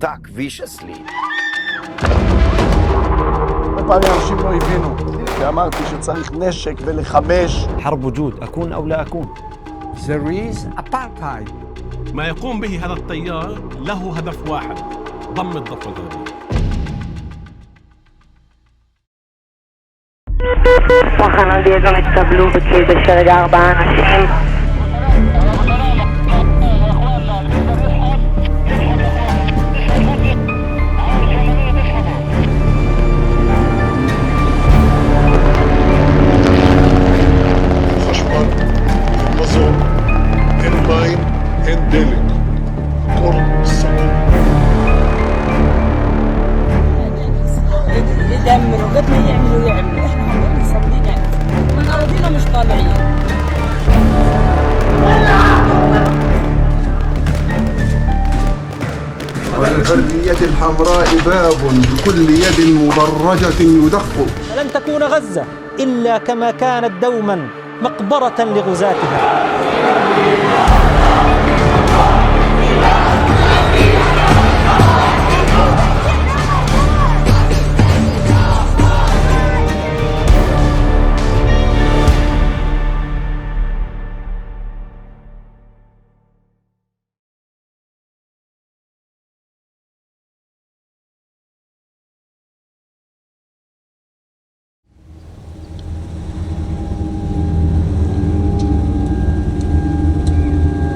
attack viciously. פעמים אנשים לא הבינו, ואמרתי שצריך נשק ולחמש. حرب وجود أكون أو لا أكون. There is apartheid. ما يقوم به هذا التيار له هدف واحد: ضم الضفة الغربية. תחנת דיאזון התקבלו בציוד בשלג 4 אנשים. חשמל, מזון, אין מים, אין דלק. כל סגור. يدمروا قد ما يعملوا احنا هم مصابين يعني من أراضينا مش طالعين. والحرية الحمراء باب بكل يد مدرجة يدق. لن تكون غزة إلا كما كانت دوما مقبرة لغزاتها.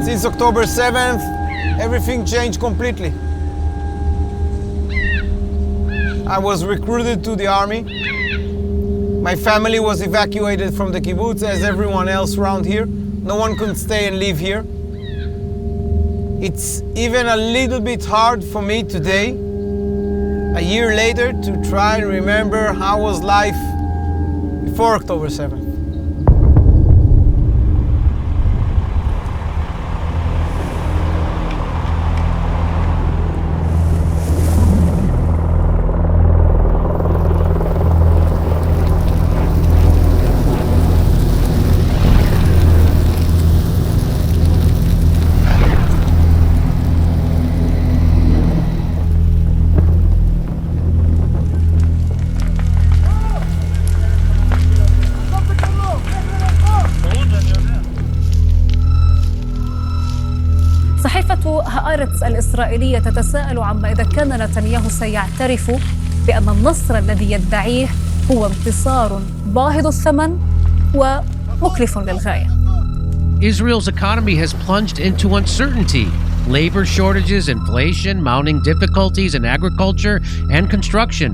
Since October 7th, everything changed completely. I was recruited to the army. My family was evacuated from the kibbutz as everyone else around here. No one could stay and live here. It's even a little bit hard for me today, a year later, to try and remember how was life before October 7th. صحيفة هآرتس الإسرائيلية تتساءل عما إذا كان نتنياهو سيعترف بأن النصر الذي يدعيه هو انتصار باهظ الثمن ومكلف للغاية. Israel's economy has plunged into uncertainty. Labor shortages, inflation, mounting difficulties in agriculture and construction.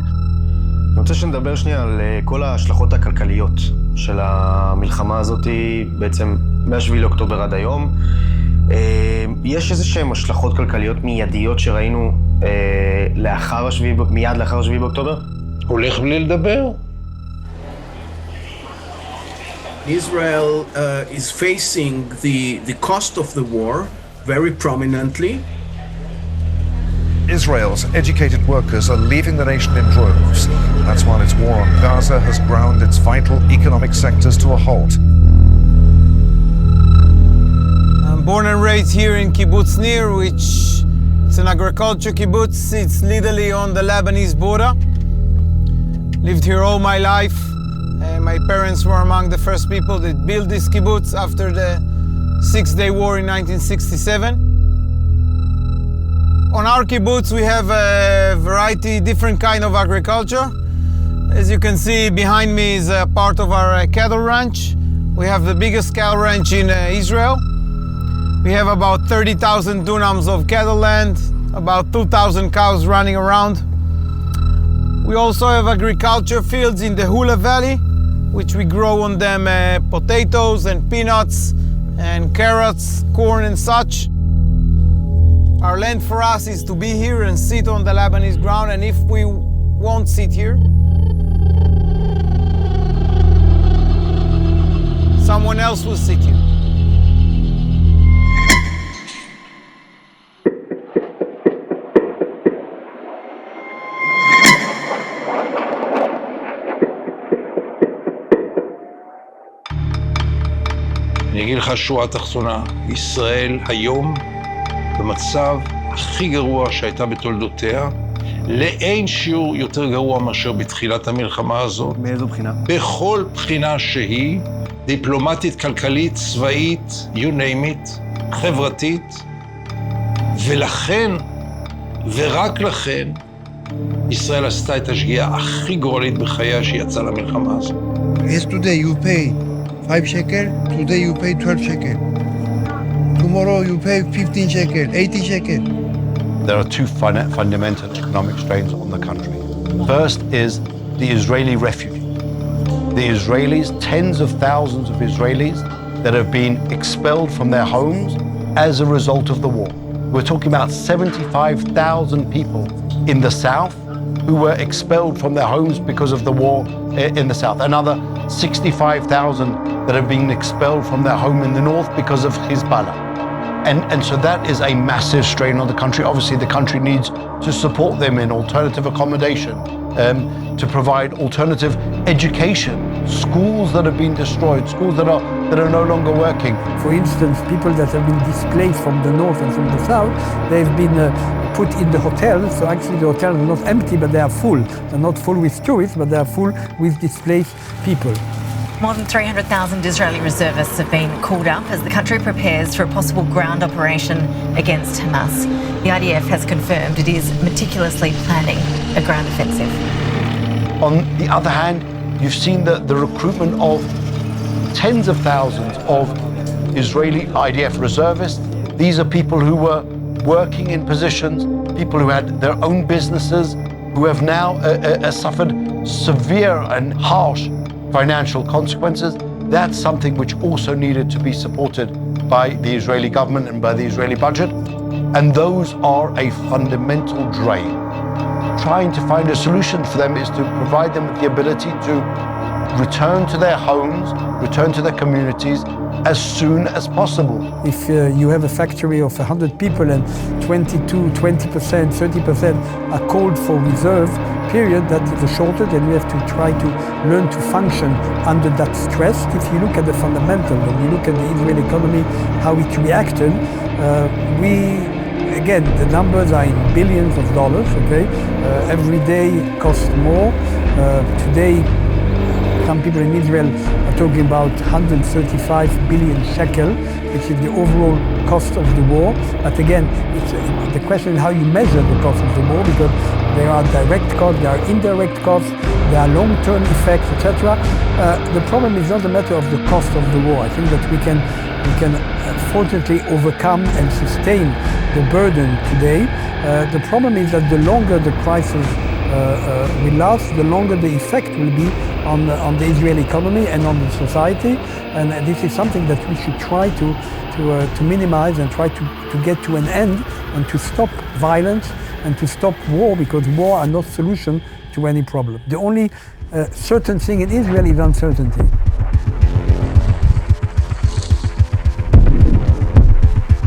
אני רוצה שנדבר שנייה על כל ההשלכות הכלכליות של המלחמה הזאת בעצם מ-7 לאוקטובר עד היום. יש איזשהם השלכות כלכליות מיידיות שראינו מיד לאחר 7 באוקטובר? הולך בלי לדבר. Israel is facing the cost of the war very prominently. Israel's educated workers are leaving the nation in droves. That's while its war on Gaza has ground its vital economic sectors to a halt. I'm born and raised here in Kibbutz Nir, which is an agriculture kibbutz. It's literally on the Lebanese border. Lived here all my life. My parents were among the first people that built this kibbutz after the Six-Day War in 1967. On our kibbutz, we have a variety, different kind of agriculture. As you can see, behind me is a part of our cattle ranch. We have the biggest cattle ranch in Israel. We have about 30,000 dunams of cattle land, about 2,000 cows running around. We also have agriculture fields in the Hula Valley, which we grow on them potatoes and peanuts and carrots, corn and such. Our land for us is to be here and sit on the Lebanese ground, and if we won't sit here, someone else will sit here. אני אגיד לך שורה תחתונה, ישראל היום במצב הכי גרוע שהייתה בתולדותיה, לאין שיעור יותר גרוע מאשר בתחילת המלחמה הזאת. מאיזו בחינה? בכל בחינה שהיא, דיפלומטית, כלכלית, צבאית, you name it, חברתית, ולכן, ורק לכן, ישראל עשתה את השגיאה הכי גורלית בחייה שיצאה למלחמה הזאת. Yesterday you pay 5 shekel, today you pay 12 shekel. Tomorrow you pay 15 shekel, 80 shekel. There are two fundamental economic strains on the country. First is the Israeli refugee. The Israelis, tens of thousands of Israelis that have been expelled from their homes as a result of the war. We're talking about 75,000 people in the south who were expelled from their homes because of the war in the south. Another 65,000 that have been expelled from their home in the north because of Hezbollah. And so that is a massive strain on the country. Obviously, the country needs to support them in alternative accommodation, to provide alternative education, schools that have been destroyed, schools that are no longer working. For instance, people that have been displaced from the north and from the south, they've been put in the hotels. So actually the hotels are not empty, but they are full. They're not full with tourists, but they are full with displaced people. More than 300,000 Israeli reservists have been called up as the country prepares for a possible ground operation against Hamas. The IDF has confirmed it is meticulously planning a ground offensive. On the other hand, you've seen the recruitment of tens of thousands of Israeli IDF reservists. These are people who were working in positions, people who had their own businesses, who have now suffered severe and harsh financial consequences. That's something which also needed to be supported by the Israeli government and by the Israeli budget. And those are a fundamental drain. Trying to find a solution for them is to provide them with the ability to return to their homes, return to their communities as soon as possible. If you have a factory of 100 people and 20%, 30% are called for reserve period, that is a shortage, and we have to try to learn to function under that stress. If you look at the fundamental, when you look at the Israeli economy, how it reacted, again, the numbers are in billions of dollars, okay? Every day costs more. Today, some people in Israel are talking about 135 billion shekel, which is the overall cost of the war. But again, the question is how you measure the cost of the war, because there are direct costs, there are indirect costs, there are long-term effects, etc. The problem is not a matter of the cost of the war. I think that we can fortunately overcome and sustain the burden today. The problem is that the longer the crisis will last, the longer the effect will be on the Israeli economy and on the society. And this is something that we should try to minimize and try to get to an end and to stop violence and to stop war, because war are not solution to any problem. The only certain thing in Israel is uncertainty.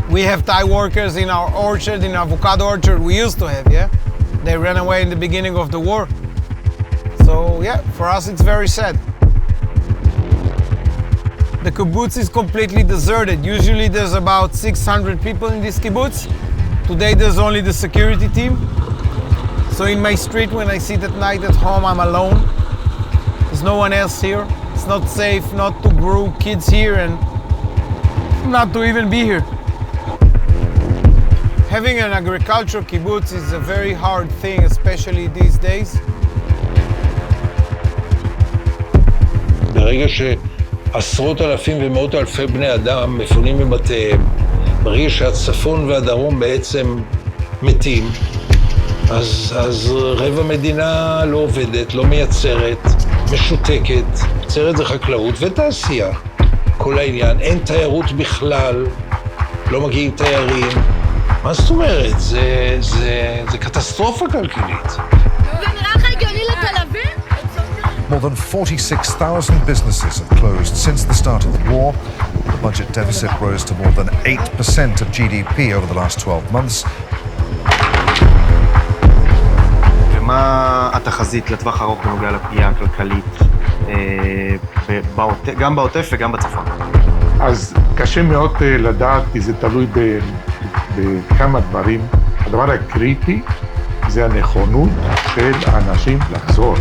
We have Thai workers in our orchard, in our avocado orchard. We used to have, yeah? They ran away in the beginning of the war. So, yeah, for us it's very sad. The kibbutz is completely deserted. Usually there's about 600 people in this kibbutz. Today there's only the security team. So in my street, when I sit at night at home, I'm alone. There's no one else here. It's not safe not to grow kids here and not to even be here. Having an agricultural kibbutz is a very hard thing, especially these days. ברגע שעשרות אלפים ומאות אלפי בני אדם מפונים מבתיהם, ברגע שהצפון והדרום בעצם מתים, אז רבע מדינה לא עובדת, לא מייצרת, משותקת. מייצרת זה חקלאות ותעשייה. כל העניין, אין תיירות בכלל, לא מגיעים תיירים. מה זאת אומרת? זה קטסטרופה כלכלית. זה נראה לך הגיוני לתל אביב? More than 46,000 businesses have closed since the start of the war. The budget deficit rose to more than 8% of GDP over the last 12 months. ומה התחזית לטווח ארוך בנוגע לפגיעה הכלכלית גם בעוטף וגם בצפון? אז קשה מאוד לדעת, כי זה תלוי בכמה דברים. הדבר הקריטי זה הנכונות של האנשים לחזור.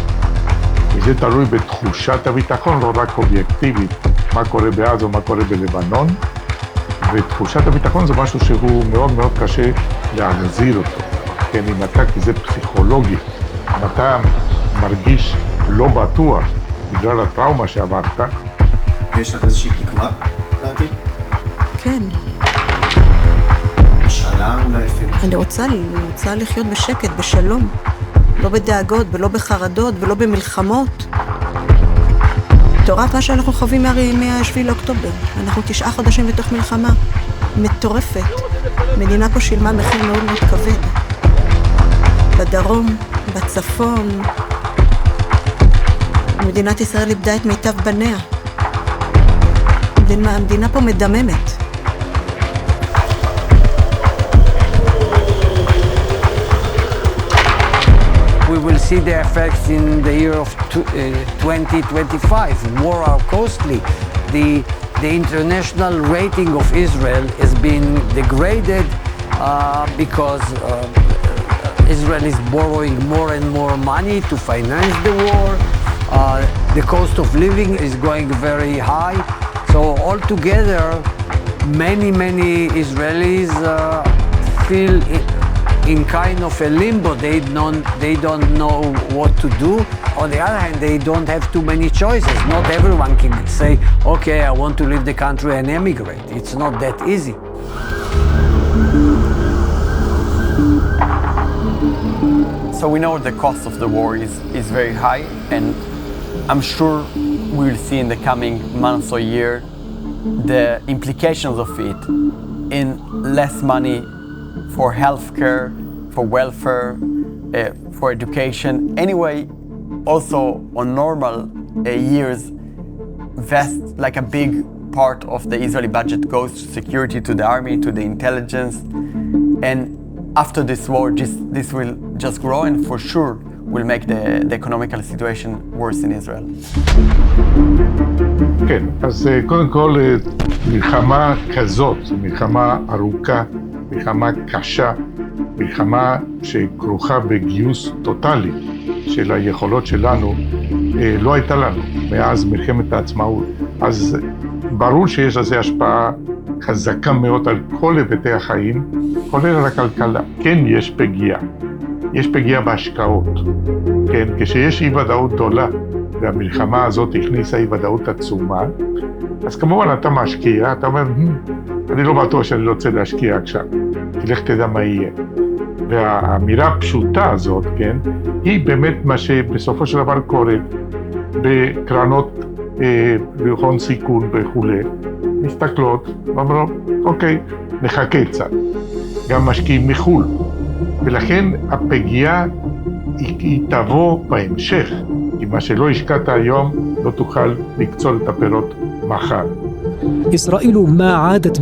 וזה תלוי בתחושת הביטחון, לא רק אובייקטיבית, מה קורה בעזה או מה קורה בלבנון. ותחושת הביטחון זה משהו שהוא מאוד מאוד קשה להחזיר אותו. כן, אם אתה, כי זה פסיכולוגי, אם אתה מרגיש לא בטוח בגלל הטראומה שעברת. יש לך איזושהי תקווה לעתיד? כן. משאלה אולי אפילו. אני רוצה לחיות בשקט, בשלום. לא בדאגות ולא בחרדות ולא במלחמות. מטורף מה שאנחנו חווים מה-7 לאוקטובר. אנחנו 9 חודשים בתוך מלחמה מטורפת. מדינה פה שילמה מחיר מאוד מאוד כבד. בדרום, בצפון. מדינת ישראל איבדה את מיטב בניה. המדינה פה מדממת. We will see the effects in the year of 2025. War are costly. The international rating of Israel is being degraded because Israel is borrowing more and more money to finance the war. The cost of living is going very high. So altogether, many Israelis feel in kind of a limbo. They don't know what to do. On the other hand, they don't have too many choices. Not everyone can say, okay, I want to leave the country and emigrate. It's not that easy. So we know the cost of the war is very high, and I'm sure we'll see in the coming months or year the implications of it in less money for healthcare, for welfare, for education. Anyway, also on normal years, like a big part of the Israeli budget goes to security, to the army, to the intelligence. And after this war, this will just grow and for sure will make the economical situation worse in Israel. כן, אז קודם כל, מלחמה כזאת, מלחמה ארוכה, מלחמה קשה, מלחמה שכרוכה בגיוס טוטלי של היכולות שלנו, לא הייתה לנו מאז מלחמת העצמאות. אז ברור שיש לזה השפעה חזקה מאוד על כל היבטי החיים, כולל על הכלכלה. כן, יש פגיעה. יש פגיעה בהשקעות. כן, כשיש אי ודאות גדולה, והמלחמה הזאת הכניסה אי ודאות עצומה, אז כמובן אתה משקיע, אתה אומר, אני לא בטוח שאני רוצה להשקיע עכשיו, כי לך תדע מה יהיה. והאמירה הפשוטה הזאת, כן, היא באמת מה שבסופו של דבר קורה בקרנות בהון סיכון וכו', מסתכלות, ואומרות, אוקיי, נחכה קצת. גם משקיעים מחו"ל. ולכן הפגיעה היא תבוא בהמשך, כי מה שלא השקעת היום לא תוכל לקצור את הפירות מחר. إسرائيل ما عادت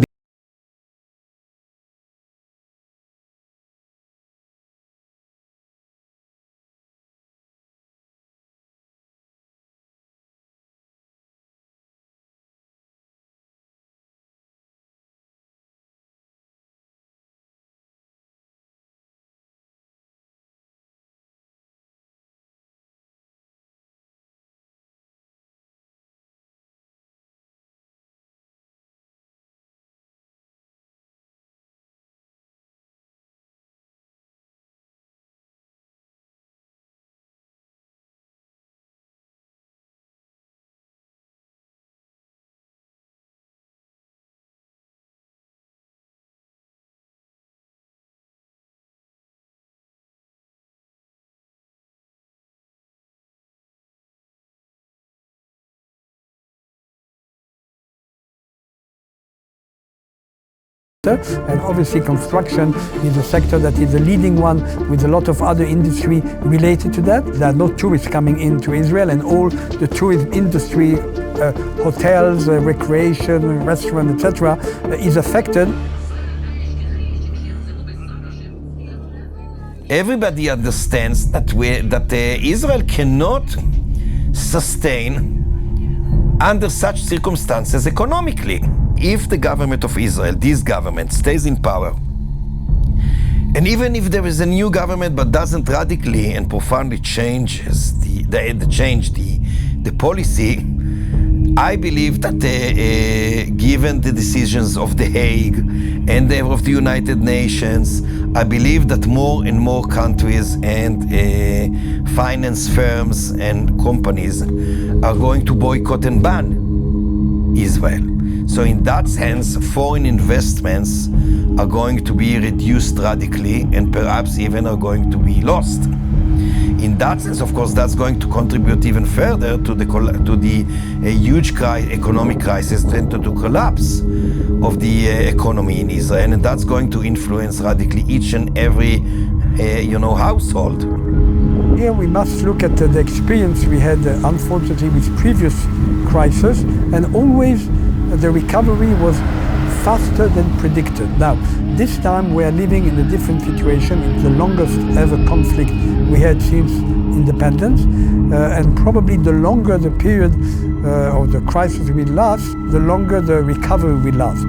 and obviously construction is a sector that is the leading one with a lot of other industry related to that. There are no tourists coming into Israel, and all the tourism industry, hotels, recreation, restaurants, etc., is affected. Everybody understands that Israel cannot sustain under such circumstances economically. If the government of Israel, this government, stays in power And even if there is a new government but doesn't radically and profoundly change the policy, I believe that given the decisions of The Hague and of the United Nations, I believe that more and more countries and finance firms and companies are going to boycott and ban Israel. So in that sense, foreign investments are going to be reduced radically and perhaps even are going to be lost. In that sense, of course, that's going to contribute even further to the huge economic crisis and to the collapse of the economy in Israel, and that's going to influence radically each and every, household. Here we must look at the experience we had, unfortunately, with previous crises, and always the recovery was faster than predicted. Now, this time we are living in a different situation. It's the longest ever conflict we had since independence, and probably the longer the period or the crisis will last, the longer the recovery will last.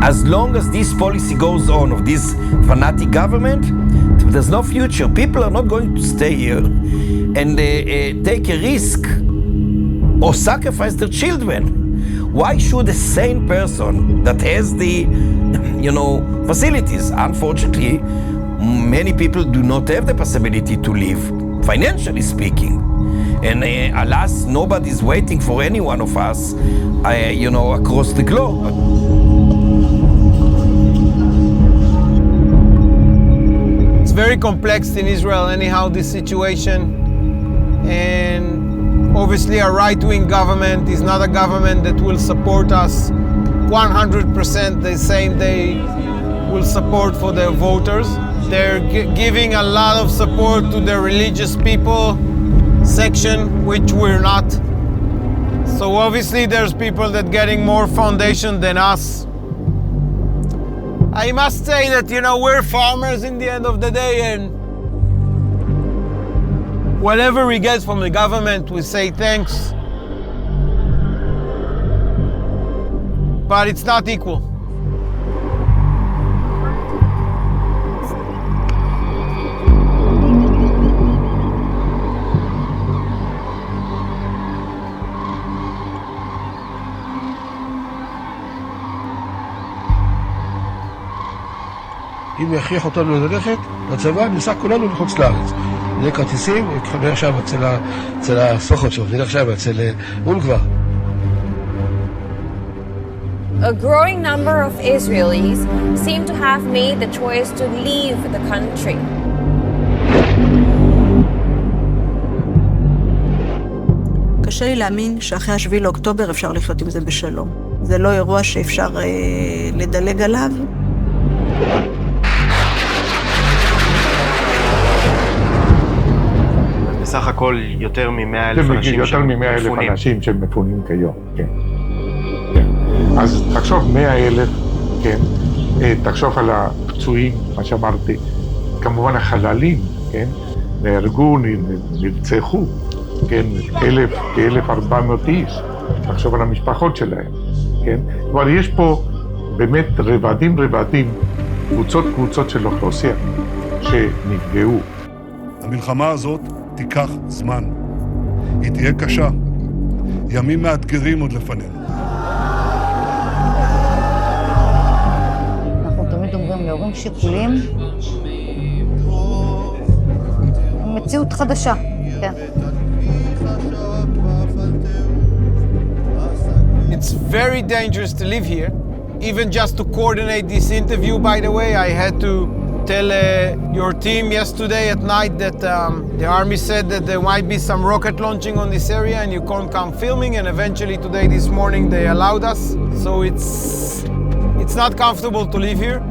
As long as this policy goes on of this fanatic government, there's no future. People are not going to stay here and take a risk or sacrifice their children. Why should a sane person that has the, facilities, unfortunately, many people do not have the possibility to live, financially speaking. And alas, nobody's waiting for any one of us, across the globe. It's very complex in Israel, anyhow, this situation. And obviously, a right-wing government is not a government that will support us 100% the same they will support for their voters. They're giving a lot of support to the religious people section, which we're not. So obviously, there's people that getting more foundation than us. I must say that, we're farmers in the end of the day, and whatever we get from the government, we say thanks. But it's not equal. אם יכריח אותנו ללכת לצבא, ניסע כולנו לחוץ לארץ. נלך כרטיסים, נלך שם אצל הסוכן שלו, נלך שם אצל אונגווה. A growing number of Israelis seem to have made the choice to leave the country. קשה לי להאמין שאחרי 7 לאוקטובר אפשר לחיות עם זה בשלום. זה לא אירוע שאפשר לדלג עליו. בסך הכל יותר מ-100,000 אנשים יותר מ-100,000 אנשים שמפונים כיום, כן. אז תחשוב 100,000, כן, תחשוב על הפצועים, מה שאמרתי, כמובן החללים, כן, נהרגו, נרצחו, כן, כ-1,400 איש, תחשוב על המשפחות שלהם, כן, אבל יש פה באמת רבדים, קבוצות של אוכלוסייה שנפגעו. המלחמה הזאת תיקח זמן, היא תהיה קשה, ימים מאתגרים עוד לפנינו. אנחנו תמיד אומרים להורים שכולים, מציאות חדשה, כן. It's very dangerous to live here. Even just to coordinate this interview, by the way, I had to tell your team yesterday at night that the army said that there might be some rocket launching on this area and you can't come filming, and eventually today, this morning, they allowed us. So it's not comfortable to live here.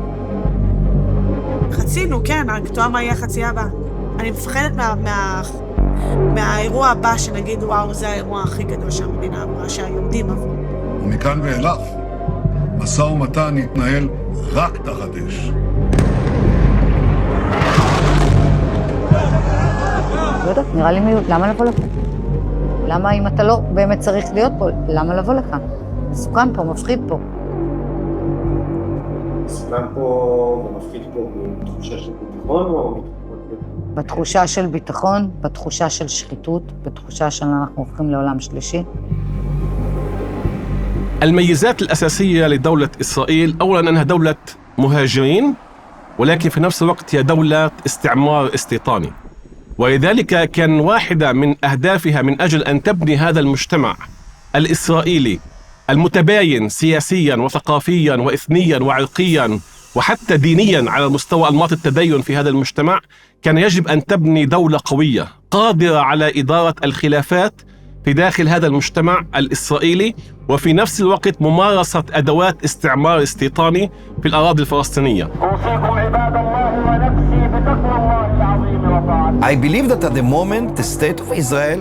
חצינו, כן, רק תואר מה יהיה החצייה הבאה. אני מפחדת מהאירוע הבא שנגיד, וואו, זה האירוע הכי גדול שהמדינה אמרה, שהיהודים עברו. ומכאן ואליו, משא ומתן יתנהל רק תחת אש. לא יודעת, נראה לי מיעוט, למה לבוא לפה? למה אם אתה לא באמת צריך להיות פה, למה לבוא לכאן? מסוכן פה, מפחיד פה. מסוכן פה ומפחיד פה בתחושה של ביטחון או... בתחושה של ביטחון, בתחושה של שחיתות, בתחושה שאנחנו הופכים לעולם שלישי. الميزات الأساسية لدولة إسرائيل أولاً أنها دولة مهاجرين، ولكن في نفس الوقت هي دولة استعمار استيطاني، ولذلك كان واحدة من أهدافها من أجل أن تبني هذا المجتمع الإسرائيلي المتباين سياسياً وثقافياً وإثنياً وعرقياً وحتى دينياً على مستوى أنماط التدين في هذا المجتمع، كان يجب أن تبني دولة قوية قادرة على إدارة الخلافات في داخل هذا المجتمع الإسرائيلي، وفي نفس الوقت ممارسة أدوات استعمار استيطاني في الأراضي الفلسطينية. I believe that at the moment the state of Israel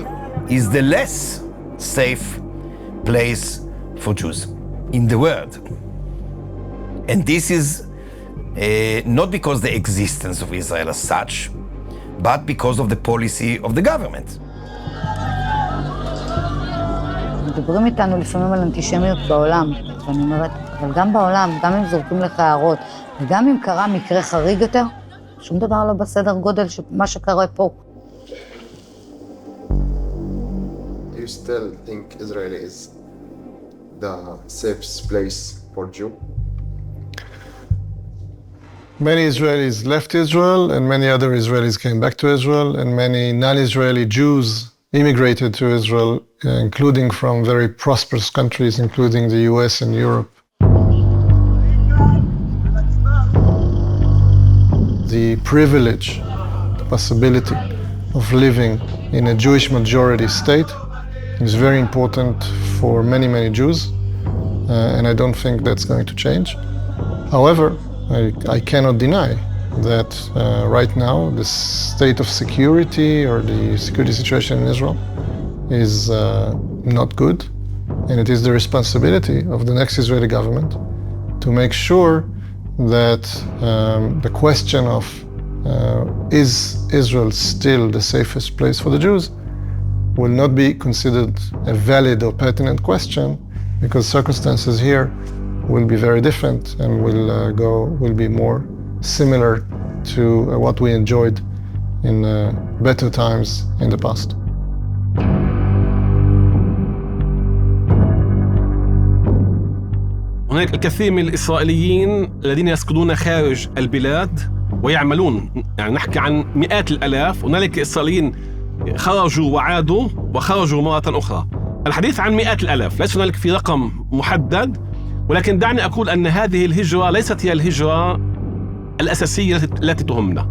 is the less safe place for Jews in the world. And this is not because the existence of Israel as such, but because of the policy of the government. מדברים איתנו לפעמים על אנטישמיות בעולם, ואני אומרת, אבל גם בעולם, גם אם זורקים לך הערות, וגם אם קרה מקרה חריג יותר, שום דבר לא בסדר גודל של מה שקרה פה. Do you still think Israel is the safest place for Jew? Many Israelis left Israel, and many other Israelis came back to Israel, and many non-Israeli Jews immigrated to Israel, including from very prosperous countries, including the US and Europe. The privilege, the possibility of living in a Jewish majority state is very important for many, many Jews, and I don't think that's going to change. However, I cannot deny that right now the state of security or the security situation in Israel is not good, and it is the responsibility of the next Israeli government to make sure that the question of is Israel still the safest place for the Jews will not be considered a valid or pertinent question, because circumstances here will be very different and will be more similar to what we enjoyed in better times in the past. هناك الكثير من الإسرائيليين الذين يسكنون خارج البلاد ويعملون، يعني نحكي عن مئات الآلاف. هناك إسرائيليين خرجوا وعادوا وخرجوا مرة أخرى. الحديث عن مئات الآلاف، ليس هناك في رقم محدد، ولكن دعني أقول أن هذه الهجرة ليست هي الهجرة الأساسية التي تهمنا،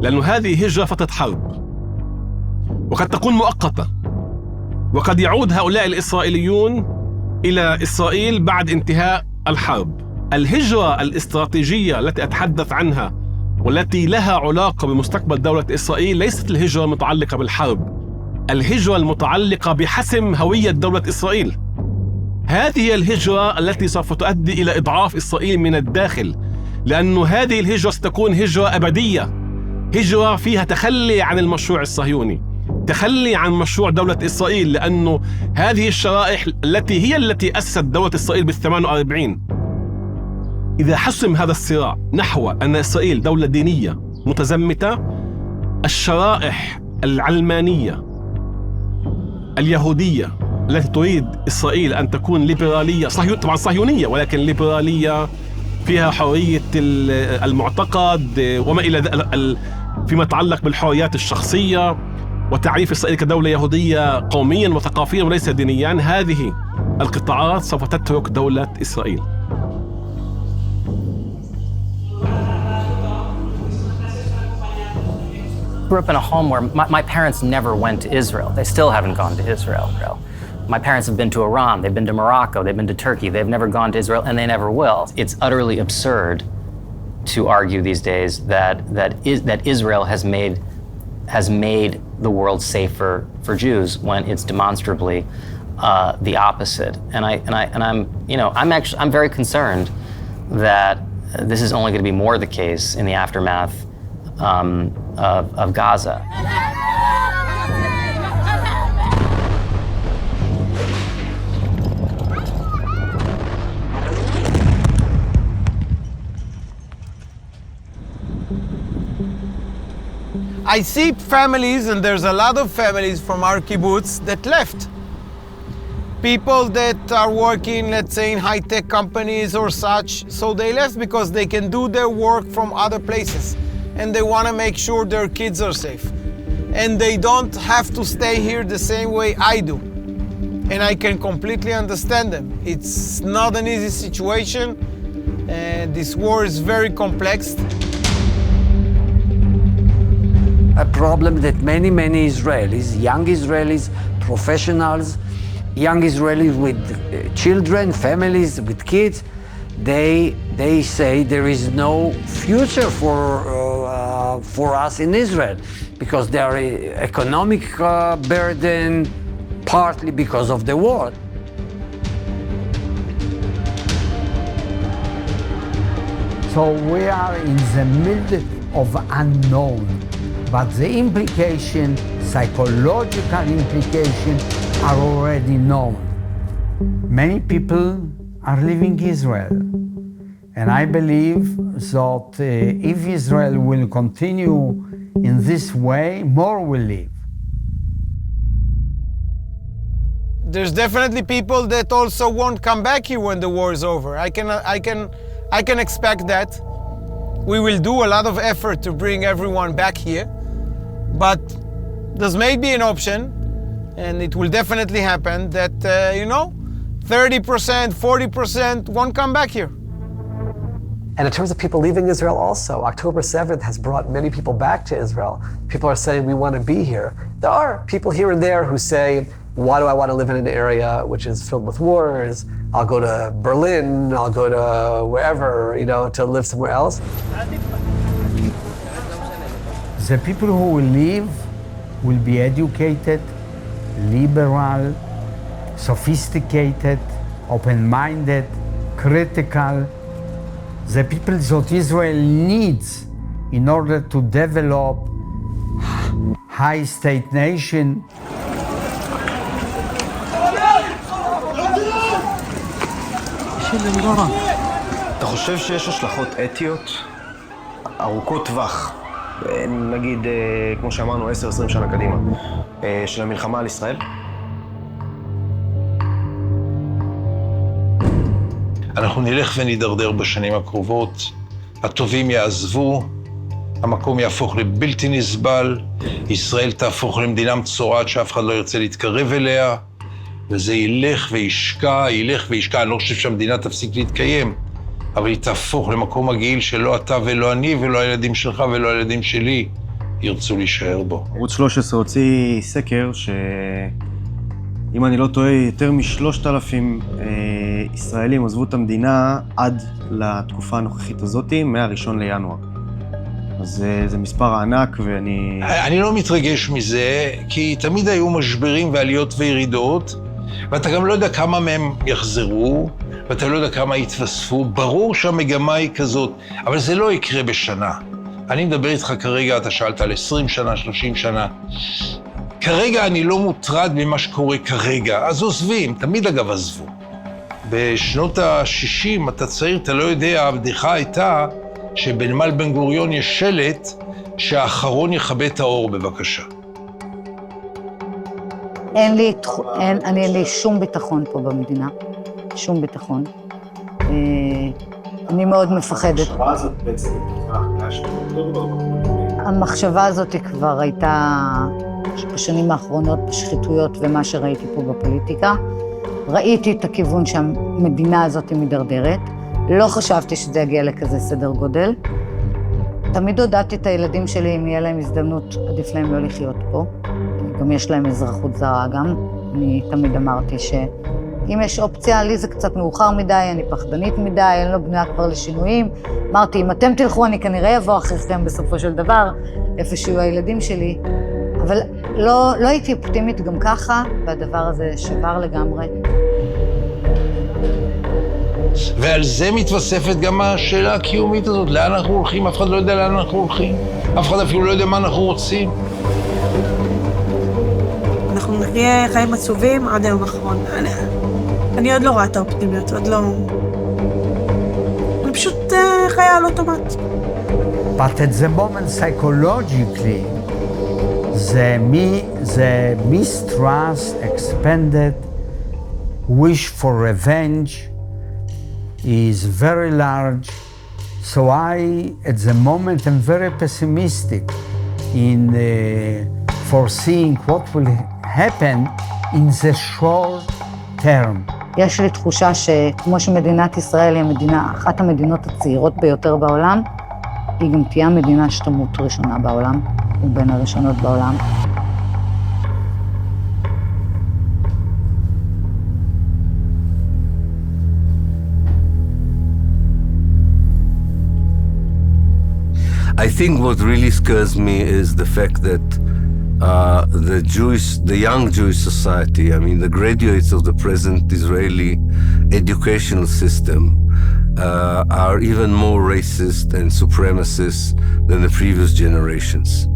لأن هذه هجرة فترة حرب وقد تكون مؤقتة، وقد يعود هؤلاء الإسرائيليون إلى إسرائيل بعد انتهاء الحرب. الهجرة الاستراتيجية التي أتحدث عنها والتي لها علاقة بمستقبل دولة إسرائيل ليست الهجرة المتعلقة بالحرب، الهجرة المتعلقة بحسم هوية دولة إسرائيل. هذه هي الهجرة التي سوف تؤدي إلى إضعاف إسرائيل من الداخل، لأن هذه الهجرة ستكون هجرة أبدية، هجرة فيها تخلي عن المشروع الصهيوني، تخلي عن مشروع دولة إسرائيل، لأنه هذه الشرائح التي أسست دولة إسرائيل بال48. إذا حسم هذا الصراع نحو أن إسرائيل دولة دينية متزمتة، الشرائح العلمانية اليهودية التي تريد إسرائيل أن تكون ليبرالية، طبعا صهيونية ولكن ليبرالية فيها حرية المعتقد وما إلى ذلك فيما يتعلق بالحريات الشخصية، وتعريف إسرائيل كدولة يهودية قوميا وثقافيا وليس دينيا، هذه القطاعات سوف تترك دولة إسرائيل. I grew up in a home where my parents never went to Israel. They still haven't gone to Israel. My parents have been to Iran, they've been to Morocco, they've been to Turkey, they've never gone to Israel, and they never will. It's utterly absurd to argue these days that Israel has made the world safer for Jews when it's demonstrably the opposite. And I'm very concerned that this is only going to be more the case in the aftermath of Gaza. I see families, and there's a lot of families from our kibbutz that left. People that are working, let's say, in high-tech companies or such, so they left because they can do their work from other places, and they want to make sure their kids are safe. And they don't have to stay here the same way I do. And I can completely understand them. It's not an easy situation, and this war is very complex. A problem that many Israelis, young Israelis, professionals, young Israelis with children, families, with kids, they say there is no future for us in Israel because they are economic burden, partly because of the war. So we are in the middle of unknown, but the implication, psychological implication, are already known. Many people are leaving Israel, and I believe that if Israel will continue in this way, more will leave. There's definitely people that also won't come back here when the war is over. I can expect that. We will do a lot of effort to bring everyone back here, but there's maybe an option, and it will definitely happen, that, 30%, 40% won't come back here. And in terms of people leaving Israel also, October 7th has brought many people back to Israel. People are saying, we want to be here. There are people here and there who say, why do I want to live in an area which is filled with wars? I'll go to Berlin, I'll go to wherever, to live somewhere else. The people who will leave will be educated, liberal, sophisticated, open-minded, critical. The people that Israel needs in order to develop high state nation. אתה חושב שיש השלכות אתיות ארוכות טווח, נגיד, כמו שאמרנו, 10-20 שנה קדימה, של המלחמה על ישראל? אנחנו נלך ונידרדר בשנים הקרובות, הטובים יעזבו, המקום יהפוך לבלתי נסבל, ישראל תהפוך למדינה מצורעת שאף אחד לא ירצה להתקרב אליה, וזה ילך וישקע, אני לא חושב שהמדינה תפסיק להתקיים, אבל היא תהפוך למקום מגעיל שלא אתה ולא אני ולא הילדים שלך ולא הילדים שלי ירצו להישאר בו. ערוץ 13 הוציא סקר שאם אני לא טועה, יותר מ-3,000 ישראלים עזבו את המדינה עד לתקופה הנוכחית הזאת, מה-1 לינואר. אז זה מספר ענק ואני... אני לא מתרגש מזה, כי תמיד היו משברים ועליות וירידות, ואתה גם לא יודע כמה מהם יחזרו, ואתה לא יודע כמה יתווספו. ברור שהמגמה היא כזאת, אבל זה לא יקרה בשנה. אני מדבר איתך כרגע, אתה שאלת על 20 שנה, 30 שנה. כרגע אני לא מוטרד ממה שקורה כרגע, אז עוזבים, תמיד אגב עזבו. בשנות ה-60, אתה צעיר, אתה לא יודע, הבדיחה הייתה שבנמל בן גוריון יש שלט שהאחרון יכבה את האור בבקשה. אין לי שום ביטחון פה במדינה, שום ביטחון. אני מאוד מפחדת. המחשבה הזאת בעצם המחשבה הזאת כבר הייתה בשנים האחרונות בשחיתויות ומה שראיתי פה בפוליטיקה. ראיתי את הכיוון שהמדינה הזאת מדרדרת. לא חשבתי שזה יגיע לכזה סדר גודל. תמיד הודעתי את הילדים שלי, אם יהיה להם הזדמנות, עדיף להם לא לחיות פה. גם יש להם אזרחות זרה גם. אני תמיד אמרתי שאם יש אופציה, לי זה קצת מאוחר מדי, אני פחדנית מדי, אין לו בנויה כבר לשינויים. אמרתי, אם אתם תלכו, אני כנראה אבוא אחריכם בסופו של דבר, איפה שיהיו הילדים שלי. אבל לא הייתי אופטימית גם ככה, והדבר הזה שבר לגמרי. ועל זה מתווספת גם השאלה הקיומית הזאת, לאן אנחנו הולכים? אף אחד לא יודע לאן אנחנו הולכים. אף אחד אפילו לא יודע מה אנחנו רוצים. אנחנו נחיה חיים עצובים עד היום האחרון. אני עוד לא רואה את האופטימיות, עוד לא... אני פשוט חיה על אוטומט. But at the moment, psychologically, the mistrust expanded, wish for revenge is very large. So at the moment, am very pessimistic in foreseeing what will happen in the short term. יש לי תחושה שכמו שמדינת ישראל היא אחת המדינות הצעירות ביותר בעולם, היא גם תהיה המדינה שתמות ראשונה בעולם, ובין הראשונות בעולם. I think what really scares me is the fact that the young Jewish society, I mean the graduates of the present Israeli educational system, are even more racist and supremacist than the previous generations.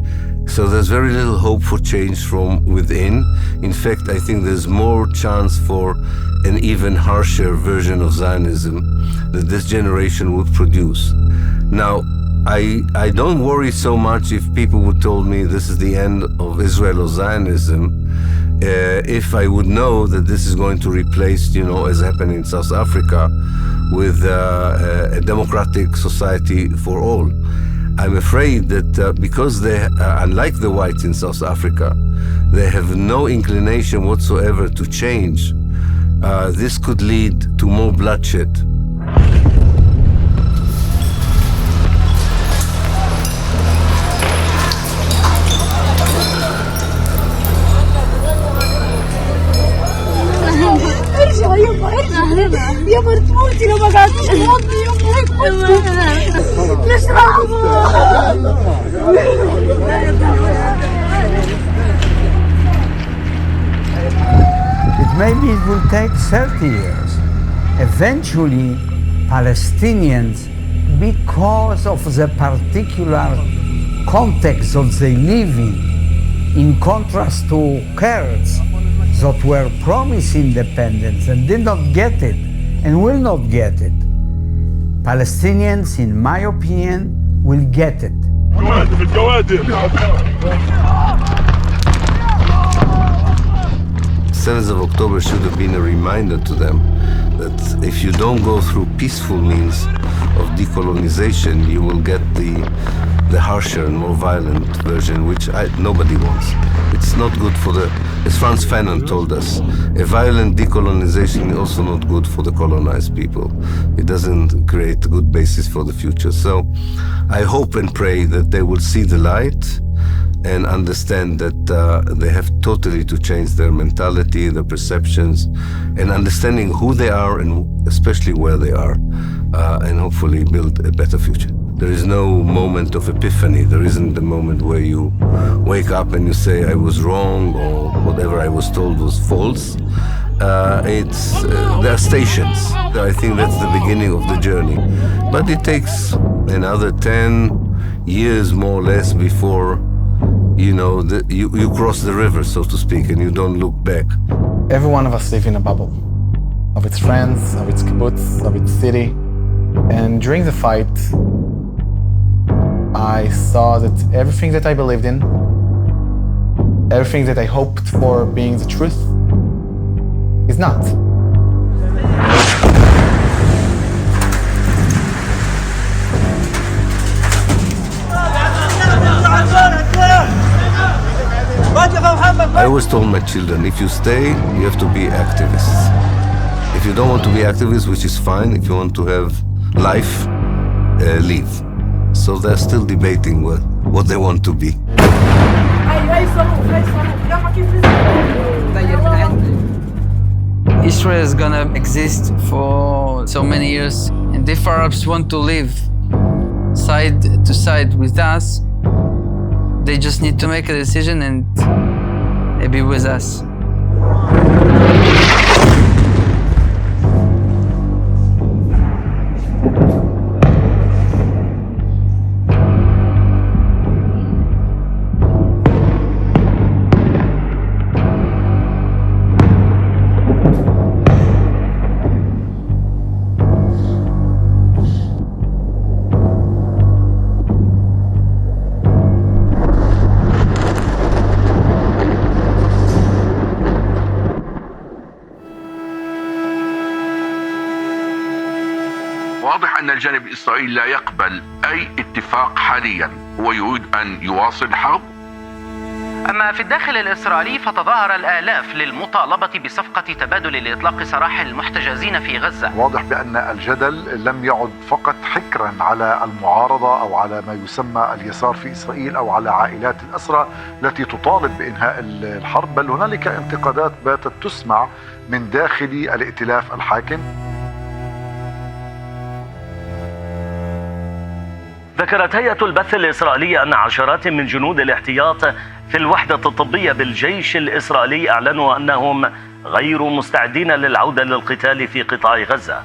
So there's very little hope for change from within. In fact, I think there's more chance for an even harsher version of Zionism that this generation would produce. Now, I don't worry so much if people would told me this is the end of Israel or Zionism, if I would know that this is going to replace, as happened in South Africa, with a democratic society for all. I'm afraid that because they, unlike the whites in South Africa, they have no inclination whatsoever to change, this could lead to more bloodshed. يابا تموتي لو ما قعدتش تموتي Maybe it will take 30 years. Eventually, Palestinians, because of the particular context that they live in contrast to Kurds, that were promised independence and did not get it and will not get it. Palestinians, in my opinion, will get it. 7th of October should have been a reminder to them that if you don't go through peaceful means of decolonization, you will get the harsher and more violent version, which nobody wants. It's not good for as Franz Fanon told us, a violent decolonization is also not good for the colonized people. It doesn't create a good basis for the future. So I hope and pray that they will see the light and understand that they have totally to change their mentality, their perceptions, and understanding who they are and especially where they are, and hopefully build a better future. There is no moment of epiphany. There isn't the moment where you wake up and you say, I was wrong, or whatever I was told was false. There are stations. I think that's the beginning of the journey. But it takes another 10 years, more or less, before you cross the river, so to speak, and you don't look back. Every one of us lives in a bubble of its friends, of its kibbutz, of its city. And during the fight, I saw that everything that I believed in, everything that I hoped for being the truth, is not. I always told my children, if you stay, you have to be activists. If you don't want to be activists, which is fine, if you want to have life, leave. So they're still debating what they want to be. Israel is gonna exist for so many years, and if Arabs want to live side to side with us, they just need to make a decision and be with us. واضح أن الجانب الإسرائيلي لا يقبل أي اتفاق حاليا، هو يريد أن يواصل الحرب. أما في الداخل الإسرائيلي فتظاهر الآلاف للمطالبة بصفقة تبادل لإطلاق سراح المحتجزين في غزة. واضح بأن الجدل لم يعد فقط حكرا على المعارضة أو على ما يسمى اليسار في إسرائيل أو على عائلات الأسرى التي تطالب بإنهاء الحرب، بل هنالك انتقادات باتت تسمع من داخل الائتلاف الحاكم. ذكرت هيئة البث الإسرائيلية أن عشرات من جنود الاحتياط في الوحدة الطبية بالجيش الإسرائيلي أعلنوا أنهم غير مستعدين للعودة للقتال في قطاع غزة.